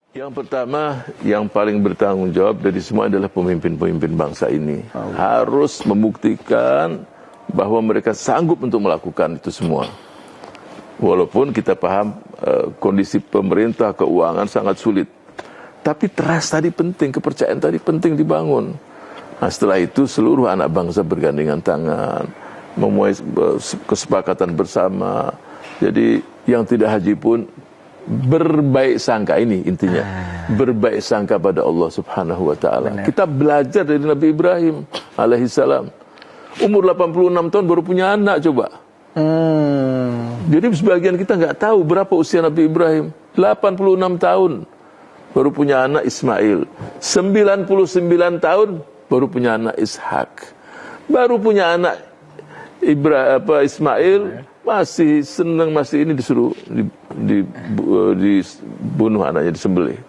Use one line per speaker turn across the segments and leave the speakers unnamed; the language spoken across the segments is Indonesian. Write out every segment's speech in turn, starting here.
Yang pertama, yang paling bertanggung jawab dari semua adalah pemimpin-pemimpin bangsa ini. Harus membuktikan bahwa mereka sanggup untuk melakukan itu semua. Walaupun kita paham kondisi pemerintah, keuangan sangat sulit. Tapi trust tadi penting, kepercayaan tadi penting dibangun. Nah, setelah itu seluruh anak bangsa bergandengan tangan, memuai kesepakatan bersama. Jadi yang tidak haji pun berbaik sangka, ini intinya. Berbaik sangka pada Allah Subhanahu wa taala. Kita belajar dari Nabi Ibrahim alaihissalam. Umur 86 tahun baru punya anak, coba. Jadi sebagian kita nggak tahu berapa usia Nabi Ibrahim. 86 tahun baru punya anak Ismail. 99 tahun baru punya anak Ishak. Baru punya anak Ismail, masih senang, masih ini disuruh dibunuh anaknya, disembelih.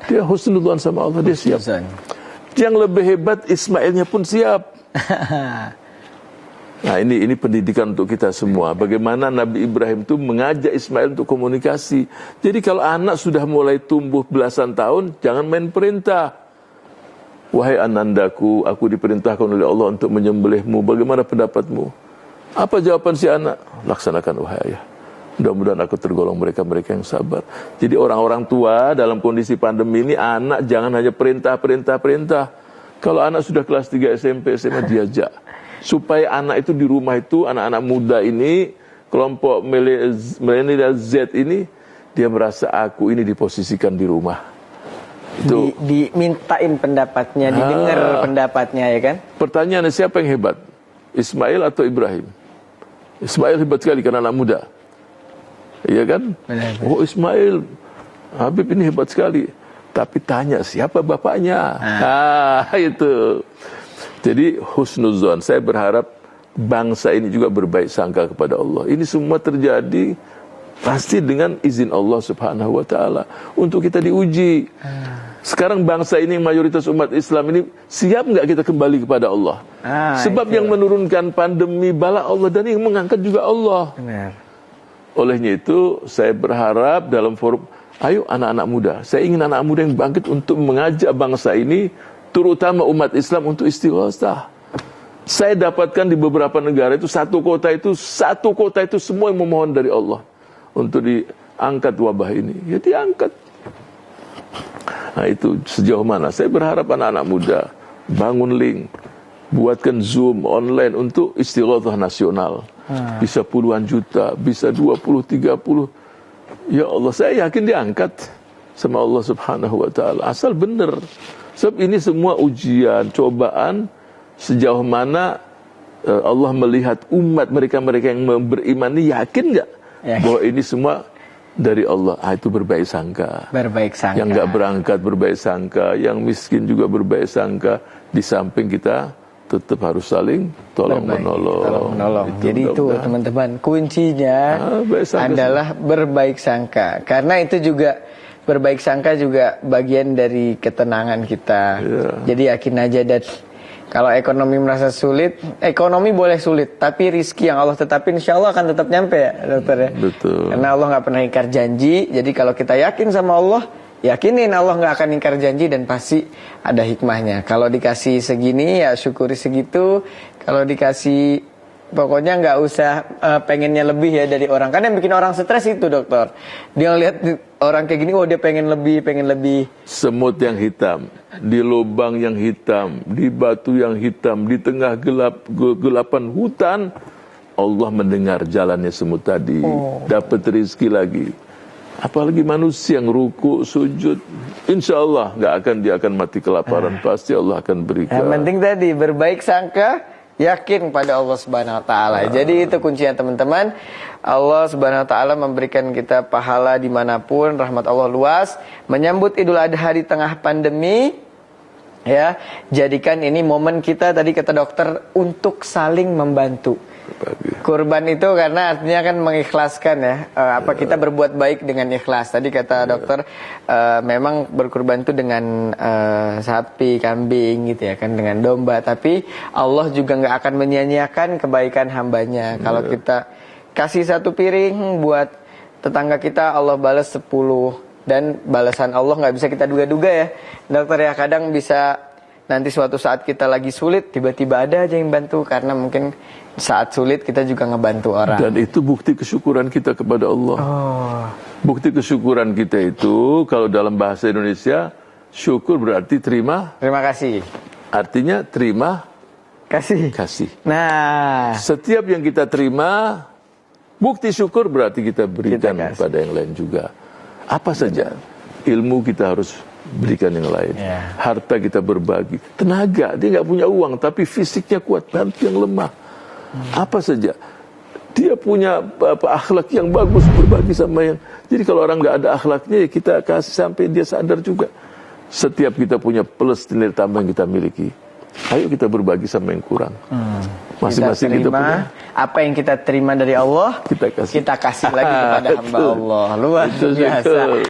Dia husnudzon sama Allah, dia siap. Yang lebih hebat, Ismailnya pun siap. Nah, ini pendidikan untuk kita semua. Bagaimana Nabi Ibrahim itu mengajak Ismail untuk komunikasi. Jadi kalau anak sudah mulai tumbuh belasan tahun, jangan main perintah. Wahai anandaku, aku diperintahkan oleh Allah untuk menyembelihmu. Bagaimana pendapatmu? Apa jawaban si anak? Laksanakan wahai ayah. Mudah-mudahan aku tergolong mereka-mereka yang sabar. Jadi orang-orang tua dalam kondisi pandemi ini, anak jangan hanya perintah. Kalau anak sudah kelas 3 SMP, SMA, diajak. Supaya anak itu di rumah itu, anak-anak muda ini, kelompok milenial Z ini, dia merasa aku ini diposisikan di rumah. Itu
dimintain pendapatnya, didengar pendapatnya, ya kan?
Pertanyaannya, siapa yang hebat? Ismail atau Ibrahim? Ismail hebat sekali karena anak muda. Iya kan? Oh, Ismail, Habib ini hebat sekali. Tapi tanya siapa bapaknya? Itu. Jadi husnuzon, saya berharap bangsa ini juga berbaik sangka kepada Allah. Ini semua terjadi pasti dengan izin Allah Subhanahu wa taala, untuk kita diuji. Sekarang bangsa ini, mayoritas umat Islam ini, siap nggak kita kembali kepada Allah? Sebab yang menurunkan pandemi bala Allah, dan yang mengangkat juga Allah.
Benar.
Olehnya itu saya berharap dalam forum, ayo anak-anak muda, saya ingin anak muda yang bangkit untuk mengajak bangsa ini, terutama umat Islam, untuk istighosah. Saya dapatkan di beberapa negara itu satu kota itu semua yang memohon dari Allah untuk diangkat wabah ini. Ya diangkat. Nah, itu sejauh mana? Saya berharap anak-anak muda bangun link, buatkan Zoom online untuk istighatsah nasional. Bisa puluhan juta, bisa 20, 30. Ya Allah, saya yakin diangkat sama Allah Subhanahu wa taala. Asal benar. Sebab ini semua ujian, cobaan, sejauh mana Allah melihat umat mereka-mereka yang beriman ini, yakin nggak bahwa ini semua dari Allah? Itu berbaik sangka.
Berbaik sangka.
Yang nggak berangkat berbaik sangka, yang miskin juga berbaik sangka. Di samping kita tetap harus saling tolong menolong.
Jadi itu teman-teman, kuncinya adalah berbaik sangka. Karena itu juga, berbaik sangka juga bagian dari ketenangan kita. Jadi yakin aja. Dan kalau ekonomi merasa sulit, ekonomi boleh sulit, tapi rizki yang Allah tetapin insya Allah akan tetap nyampe, ya dokter, ya.
Betul.
Karena Allah nggak pernah ingkar janji. Jadi kalau kita yakin sama Allah, yakinin Allah nggak akan ingkar janji, dan pasti ada hikmahnya. Kalau dikasih segini, ya syukuri segitu. Kalau dikasih, pokoknya nggak usah pengennya lebih ya dari orang. Kan yang bikin orang stres itu, dokter. Dia ngeliat orang kayak gini, oh dia pengen lebih.
Semut yang hitam, di lubang yang hitam, di batu yang hitam, di tengah gelapan hutan, Allah mendengar jalannya semut tadi, dapat rezeki lagi. Apalagi manusia yang ruku, sujud, insya Allah dia akan mati kelaparan, pasti Allah akan berikan.
Yang penting tadi berbaik sangka, yakin pada Allah Subhanahu wa taala. Jadi itu kuncinya, teman-teman. Allah Subhanahu wa taala memberikan kita pahala dimanapun, rahmat Allah luas. Menyambut Idul Adha di tengah pandemi, ya, jadikan ini momen kita, tadi kata dokter, untuk saling membantu. Kurban itu karena artinya kan mengikhlaskan, ya, kita berbuat baik dengan ikhlas. Tadi kata dokter, memang berkurban itu dengan sapi, kambing gitu ya kan, dengan domba. Tapi Allah juga nggak akan menyia-nyiakan kebaikan hambanya. Kalau kita kasih satu piring buat tetangga kita, Allah balas 10 dan balasan Allah nggak bisa kita duga-duga ya, dokter ya. Kadang bisa nanti suatu saat kita lagi sulit, tiba-tiba ada aja yang bantu, karena mungkin saat sulit kita juga ngebantu orang.
Dan itu bukti kesyukuran kita kepada Allah.
Oh,
Bukti kesyukuran kita itu, kalau dalam bahasa Indonesia, syukur berarti terima,
terima kasih.
artinya terima
Kasih.
kasih.
Nah,
Setiap yang kita terima, bukti syukur berarti kita berikan
Kita kasih.
kepada yang lain juga. Apa saja, ilmu kita harus berikan yang lain.
Ya.
Harta kita berbagi. Tenaga, dia nggak punya uang, tapi fisiknya kuat, bantu yang lemah. Apa saja. Dia punya akhlak yang bagus, berbagi sama yang. Jadi kalau orang nggak ada akhlaknya, ya kita kasih sampai dia sadar juga. Setiap kita punya plus nilai tambah yang kita miliki. Ayo kita berbagi sama yang kurang. Masing-masing kita punya.
Apa yang kita terima dari Allah,
Kita kasih.
lagi kepada hamba
Betul.
Allah. Luar
Betul,
biasa.
betul.